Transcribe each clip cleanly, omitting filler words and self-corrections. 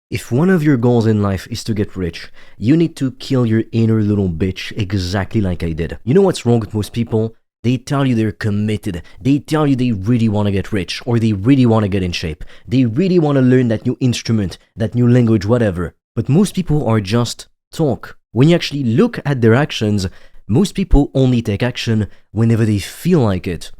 If one of your goals in life is to get rich, you need to kill your inner little bitch exactly like I did. You know what's wrong with most people? They tell you they're committed. They tell you they really want to get rich or they really want to get in shape. They really want to learn that new instrument, that new language, whatever. But most people are just talk. When you actually look at their actions, most people only take action whenever they feel like it.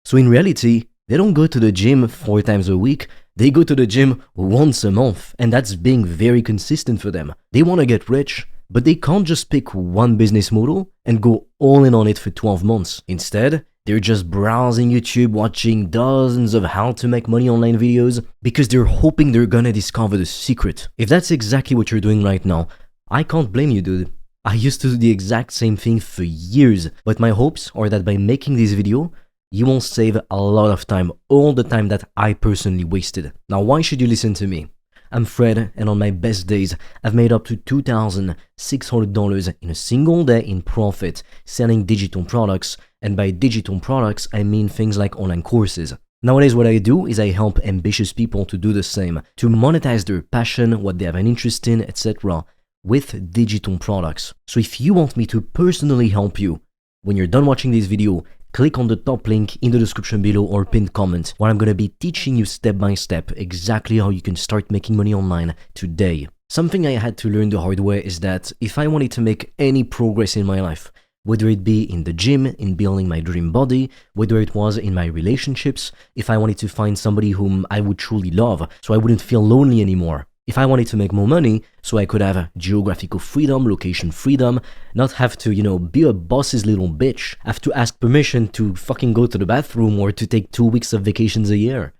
So in reality, they don't go to the gym 4 times a week. They go to the gym once a month, and that's being very consistent for them. They want to get rich, but they can't just pick one business model and go all in on it for 12 months. Instead, they're just browsing YouTube, watching dozens of how to make money online videos because they're hoping they're gonna discover the secret. If that's exactly what you're doing right now, I can't blame you, dude. I used to do the exact same thing for years, but my hopes are that by making this video, you will save a lot of time, all the time that I personally wasted. Now, why should you listen to me? I'm Fred, and on my best days, I've made up to $2,600 in a single day in profit selling digital products, and by digital products, I mean things like online courses. Nowadays, what I do is I help ambitious people to do the same, to monetize their passion, what they have an interest in, etc. with digital products. So if you want me to personally help you, when you're done watching this video, click on the top link in the description below or pinned comment, where I'm going to be teaching you step by step exactly how you can start making money online today. Something I had to learn the hard way is that if I wanted to make any progress in my life, whether it be in the gym, in building my dream body, whether it was in my relationships, if I wanted to find somebody whom I would truly love so I wouldn't feel lonely anymore, if I wanted to make more money so I could have geographical freedom, location freedom, not have to, be a boss's little bitch, have to ask permission to fucking go to the bathroom or to take 2 weeks of vacations a year.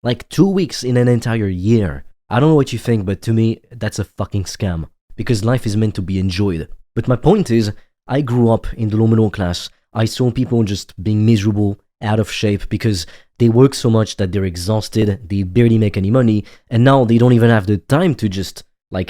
Like 2 weeks in an entire year. I don't know what you think, but to me, that's a fucking scam. Because life is meant to be enjoyed. But my point is, I grew up in the low middle class. I saw people just being miserable, out of shape because they work so much that they're exhausted, they barely make any money, and now they don't even have the time to just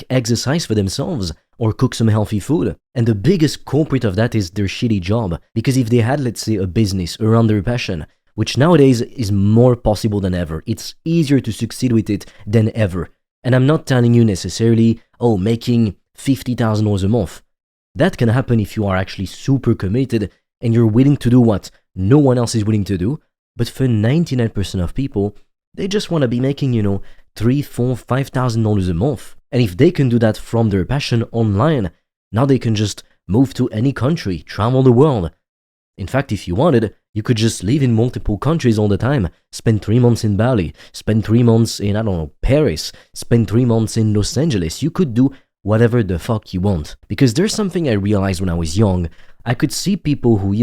exercise for themselves or cook some healthy food. And the biggest culprit of that is their shitty job, because if they had, let's say, a business around their passion, which nowadays is more possible than ever, it's easier to succeed with it than ever. And I'm not telling you necessarily, making $50,000 a month. That can happen if you are actually super committed and you're willing to do what no one else is willing to do. But for 99% of people, they just want to be making, $3,000, $4,000, $5,000 a month. And if they can do that from their passion online, now they can just move to any country, travel the world. In fact, if you wanted, you could just live in multiple countries all the time. Spend 3 months in Bali, spend 3 months in, Paris, spend 3 months in Los Angeles. You could do whatever the fuck you want. Because there's something I realized when I was young. I could see people who,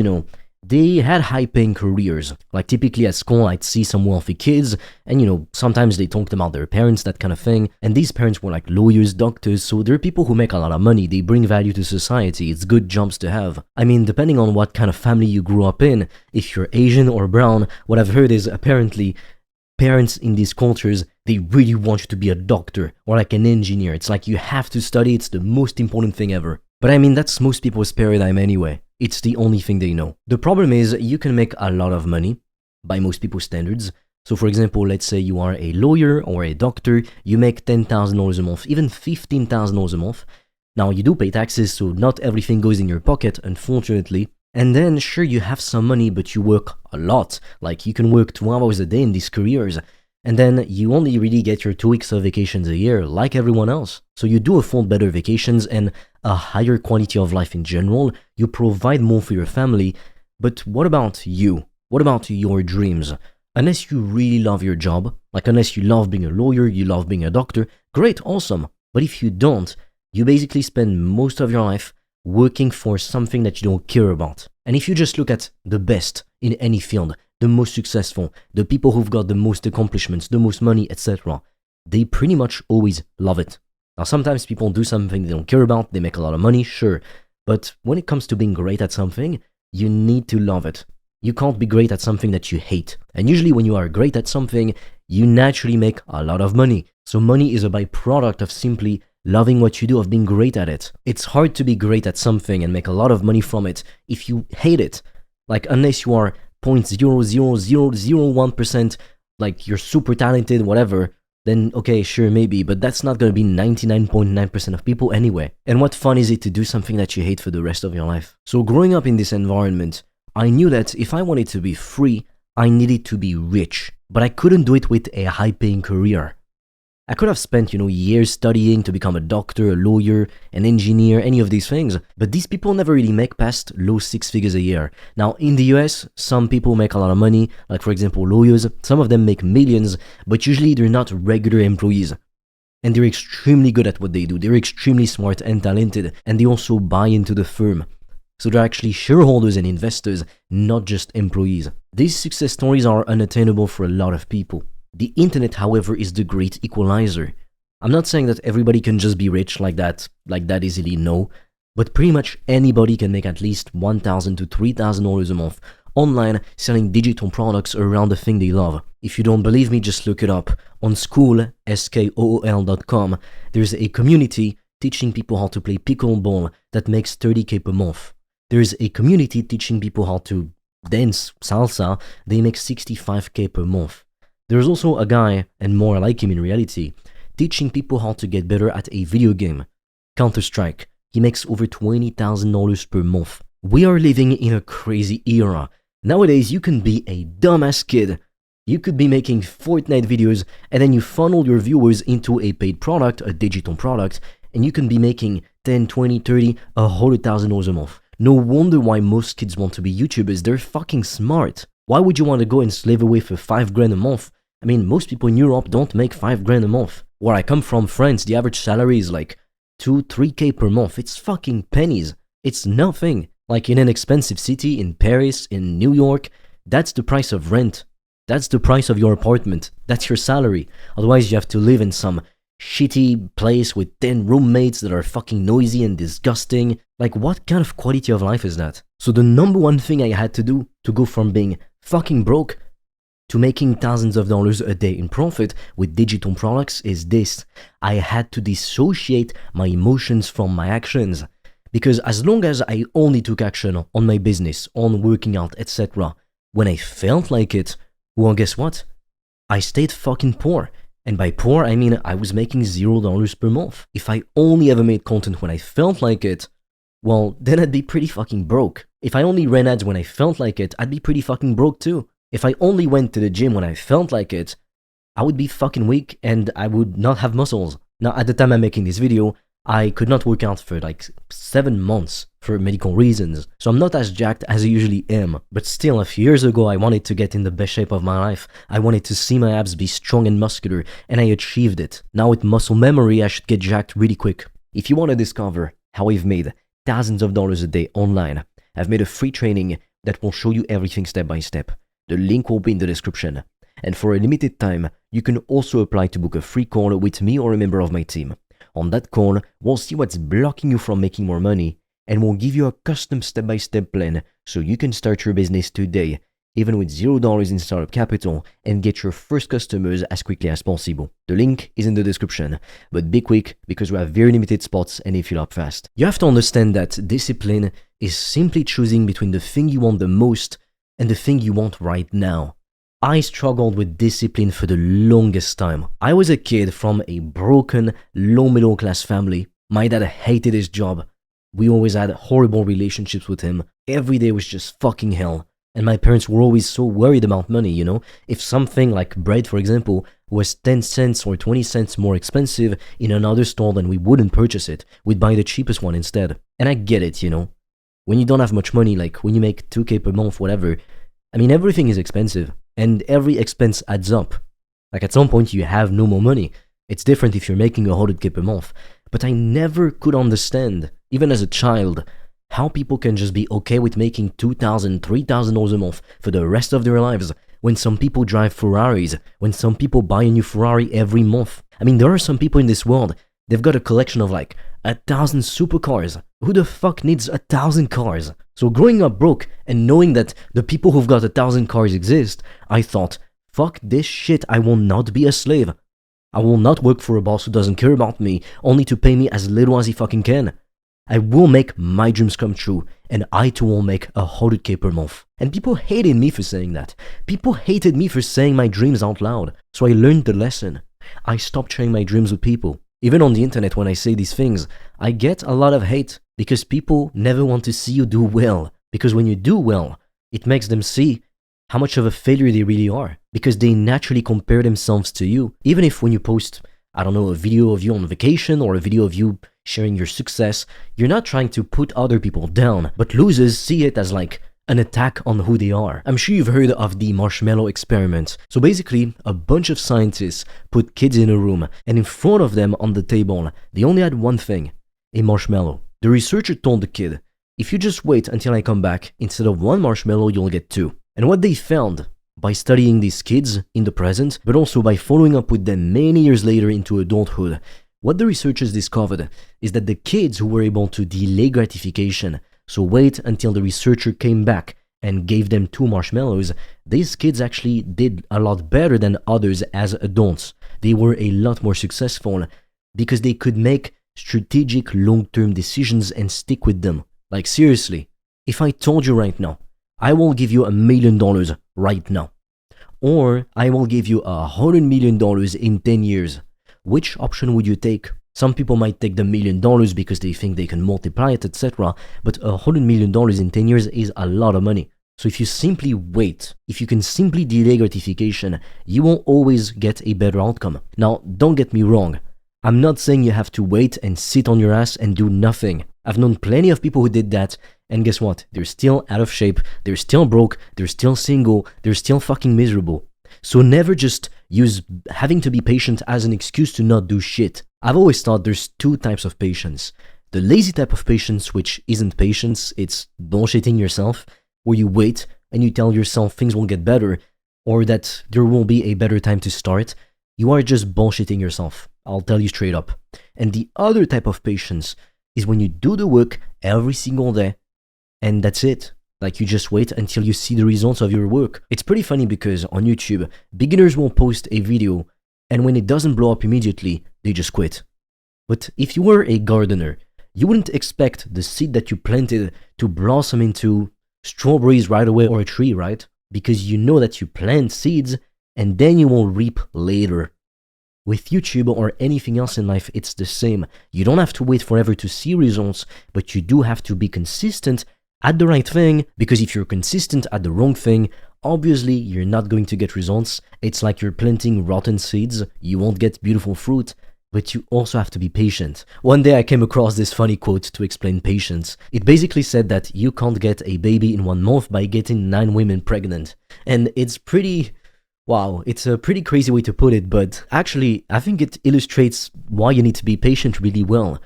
they had high-paying careers. Like typically at school, I'd see some wealthy kids, and sometimes they talked about their parents, that kind of thing. And these parents were like lawyers, doctors, so they're people who make a lot of money. They bring value to society. It's good jobs to have. I mean, depending on what kind of family you grew up in, if you're Asian or brown, what I've heard is apparently parents in these cultures, they really want you to be a doctor or like an engineer. It's like you have to study. It's the most important thing ever. But I mean, that's most people's paradigm anyway. It's the only thing they know. The problem is you can make a lot of money by most people's standards. So for example, let's say you are a lawyer or a doctor, you make $10,000 a month, even $15,000 a month. Now you do pay taxes, so not everything goes in your pocket, unfortunately. And then sure, you have some money, but you work a lot. Like you can work 12 hours a day in these careers. And then you only really get your 2 weeks of vacations a year, like everyone else. So you do afford better vacations and a higher quality of life in general. You provide more for your family. But what about you? What about your dreams? Unless you really love your job, like unless you love being a lawyer, you love being a doctor, great, awesome. But if you don't, you basically spend most of your life working for something that you don't care about. And if you just look at the best in any field, the most successful, the people who've got the most accomplishments, the most money, etc., they pretty much always love it. Now, sometimes people do something they don't care about, they make a lot of money, sure. But when it comes to being great at something, you need to love it. You can't be great at something that you hate. And usually when you are great at something, you naturally make a lot of money. So money is a byproduct of simply loving what you do, of being great at it. It's hard to be great at something and make a lot of money from it if you hate it. Like, unless you are 0.00001%, like you're super talented, whatever, then okay, sure, maybe, but that's not gonna be 99.9% of people anyway. And what fun is it to do something that you hate for the rest of your life? So growing up in this environment, I knew that if I wanted to be free, I needed to be rich, but I couldn't do it with a high-paying career. I could have spent, years studying to become a doctor, a lawyer, an engineer, any of these things, but these people never really make past low six figures a year. Now, in the US, some people make a lot of money, like for example lawyers, some of them make millions, but usually they're not regular employees. And they're extremely good at what they do, they're extremely smart and talented, and they also buy into the firm. So they're actually shareholders and investors, not just employees. These success stories are unattainable for a lot of people. The internet, however, is the great equalizer. I'm not saying that everybody can just be rich like that easily, no. But pretty much anybody can make at least $1,000 to $3,000 a month online selling digital products around the thing they love. If you don't believe me, just look it up. On school.com, there's a community teaching people how to play pickleball that makes $30K per month. There's a community teaching people how to dance salsa, they make $65K per month. There's also a guy, and more like him in reality, teaching people how to get better at a video game, Counter-Strike. He makes over $20,000 per month. We are living in a crazy era. Nowadays, you can be a dumbass kid. You could be making Fortnite videos, and then you funnel your viewers into a paid product, a digital product, and you can be making 10, 20, 30, $100,000 a month. No wonder why most kids want to be YouTubers. They're fucking smart. Why would you want to go and slave away for $5,000 a month? I mean, most people in Europe don't make $5,000 a month. Where I come from, France, the average salary is like 2-3K per month. It's fucking pennies. It's nothing. Like in an expensive city, in Paris, in New York, that's the price of rent. That's the price of your apartment. That's your salary. Otherwise, you have to live in some shitty place with 10 roommates that are fucking noisy and disgusting. Like, what kind of quality of life is that? So the number one thing I had to do to go from being fucking broke to making thousands of dollars a day in profit with digital products is this. I had to dissociate my emotions from my actions. Because as long as I only took action on my business, on working out, etc., when I felt like it, well, guess what? I stayed fucking poor. And by poor, I mean I was making $0 per month. If I only ever made content when I felt like it, well, then I'd be pretty fucking broke. If I only ran ads when I felt like it, I'd be pretty fucking broke too. If I only went to the gym when I felt like it, I would be fucking weak and I would not have muscles. Now, at the time I'm making this video, I could not work out for like 7 months for medical reasons, so I'm not as jacked as I usually am. But still, a few years ago, I wanted to get in the best shape of my life. I wanted to see my abs be strong and muscular, and I achieved it. Now with muscle memory, I should get jacked really quick. If you want to discover how I've made thousands of dollars a day online, I've made a free training that will show you everything step by step. The link will be in the description. And for a limited time, you can also apply to book a free call with me or a member of my team. On that call, we'll see what's blocking you from making more money, and we'll give you a custom step-by-step plan so you can start your business today, even with $0 in startup capital, and get your first customers as quickly as possible. The link is in the description, but be quick because we have very limited spots and they fill up fast. You have to understand that discipline is simply choosing between the thing you want the most and the thing you want right now. I struggled with discipline for the longest time. I was a kid from a broken, low middle class family. My dad hated his job. We always had horrible relationships with him. Every day was just fucking hell. And my parents were always so worried about money, you know? If something like bread, for example, was 10 cents or 20 cents more expensive in another store, then we wouldn't purchase it. We'd buy the cheapest one instead. And I get it, you know? When you don't have much money, like when you make 2K per month, whatever, I mean, everything is expensive. And every expense adds up. Like at some point you have no more money. It's different if you're making 100K per month. But I never could understand, even as a child, how people can just be okay with making $2,000, $3,000 a month for the rest of their lives when some people drive Ferraris, when some people buy a new Ferrari every month. I mean, there are some people in this world, they've got a collection of like 1,000 supercars. Who the fuck needs 1,000 cars? So growing up broke and knowing that the people who've got 1,000 cars exist, I thought, fuck this shit, I will not be a slave. I will not work for a boss who doesn't care about me, only to pay me as little as he fucking can. I will make my dreams come true, and I too will make 100K per month. And people hated me for saying that. People hated me for saying my dreams out loud. So I learned the lesson. I stopped sharing my dreams with people. Even on the internet, when I say these things, I get a lot of hate because people never want to see you do well. Because when you do well, it makes them see how much of a failure they really are. Because they naturally compare themselves to you. Even if when you post, I don't know, a video of you on vacation or a video of you sharing your success, you're not trying to put other people down. But losers see it as like an attack on who they are. I'm sure you've heard of the marshmallow experiment. So basically, a bunch of scientists put kids in a room, and in front of them on the table, they only had one thing, a marshmallow. The researcher told the kid, if you just wait until I come back, instead of one marshmallow, you'll get two. And what they found, by studying these kids in the present, but also by following up with them many years later into adulthood, what the researchers discovered is that the kids who were able to delay gratification, so wait until the researcher came back and gave them two marshmallows, these kids actually did a lot better than others as adults. They were a lot more successful because they could make strategic long-term decisions and stick with them. Like seriously, if I told you right now, I will give you $1 million right now, or I will give you $100 million in 10 years, which option would you take? Some people might take the $1 million because they think they can multiply it, etc. But $100 million in 10 years is a lot of money. So if you simply wait, if you can simply delay gratification, you will always get a better outcome. Now, don't get me wrong. I'm not saying you have to wait and sit on your ass and do nothing. I've known plenty of people who did that, and guess what? They're still out of shape, they're still broke, they're still single, they're still fucking miserable. So never just use having to be patient as an excuse to not do shit. I've always thought there's two types of patience. The lazy type of patience, which isn't patience, it's bullshitting yourself, where you wait and you tell yourself things will get better, or that there will be a better time to start. You are just bullshitting yourself. I'll tell you straight up. And the other type of patience is when you do the work every single day, and that's it. Like you just wait until you see the results of your work. It's pretty funny because on YouTube, beginners will post a video, and when it doesn't blow up immediately, they just quit. But if you were a gardener, you wouldn't expect the seed that you planted to blossom into strawberries right away or a tree, right? Because you know that you plant seeds and then you will reap later. With YouTube or anything else in life, it's the same. You don't have to wait forever to see results, but you do have to be consistent at the right thing, because if you're consistent at the wrong thing, obviously you're not going to get results. It's like you're planting rotten seeds, you won't get beautiful fruit, but you also have to be patient. One day I came across this funny quote to explain patience. It basically said that you can't get a baby in 1 month by getting 9 women pregnant. And it's pretty... wow, it's a pretty crazy way to put it, but actually I think it illustrates why you need to be patient really well.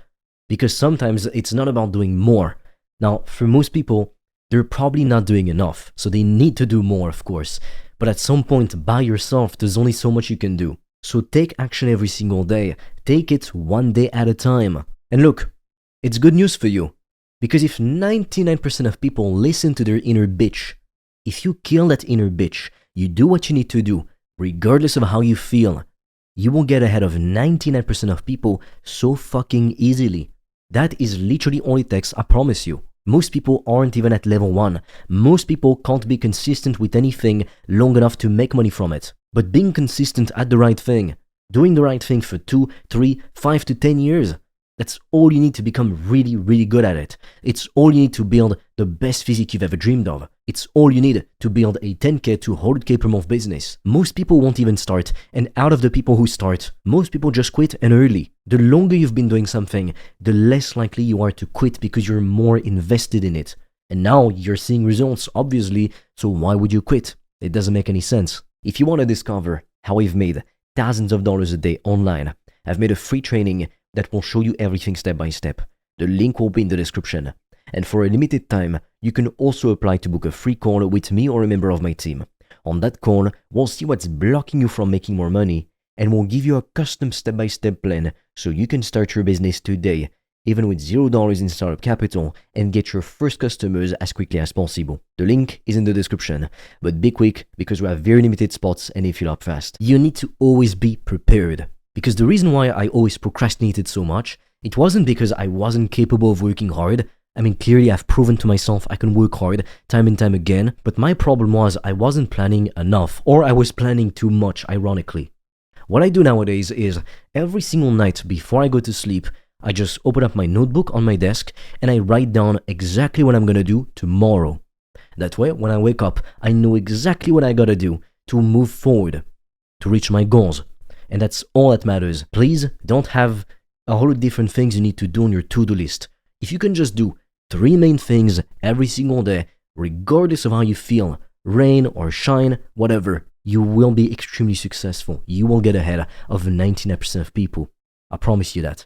Because sometimes it's not about doing more. Now, for most people, they're probably not doing enough, so they need to do more, of course. But at some point, by yourself, there's only so much you can do. So take action every single day. Take it one day at a time. And look, it's good news for you. Because if 99% of people listen to their inner bitch, if you kill that inner bitch, you do what you need to do, regardless of how you feel, you will get ahead of 99% of people so fucking easily. That is literally all it takes, I promise you. Most people aren't even at level 1. Most people can't be consistent with anything long enough to make money from it. But being consistent at the right thing, doing the right thing for 2, 3, 5 to 10 years, that's all you need to become really, really good at it. It's all you need to build the best physique you've ever dreamed of. It's all you need to build a 10k to 100k per month business. Most people won't even start, and out of the people who start, most people just quit, and early. The longer you've been doing something, the less likely you are to quit because you're more invested in it. And now you're seeing results, obviously, so why would you quit? It doesn't make any sense. If you want to discover how I've made thousands of dollars a day online, I've made a free training that will show you everything step by step. The link will be in the description. And for a limited time, you can also apply to book a free call with me or a member of my team. On that call, we'll see what's blocking you from making more money, and we'll give you a custom step-by-step plan so you can start your business today, even with $0 in startup capital, and get your first customers as quickly as possible. The link is in the description, but be quick because we have very limited spots and they fill up fast. You need to always be prepared. Because the reason why I always procrastinated so much, it wasn't because I wasn't capable of working hard. I mean, clearly I've proven to myself I can work hard time and time again, but my problem was I wasn't planning enough, or I was planning too much, ironically. What I do nowadays is every single night before I go to sleep, I just open up my notebook on my desk and I write down exactly what I'm gonna do tomorrow. That way, when I wake up, I know exactly what I gotta do to move forward, to reach my goals. And that's all that matters. Please don't have a whole different things you need to do on your to-do list. If you can just do 3 main things every single day, regardless of how you feel, rain or shine, whatever, you will be extremely successful. You will get ahead of 99% of people. I promise you that.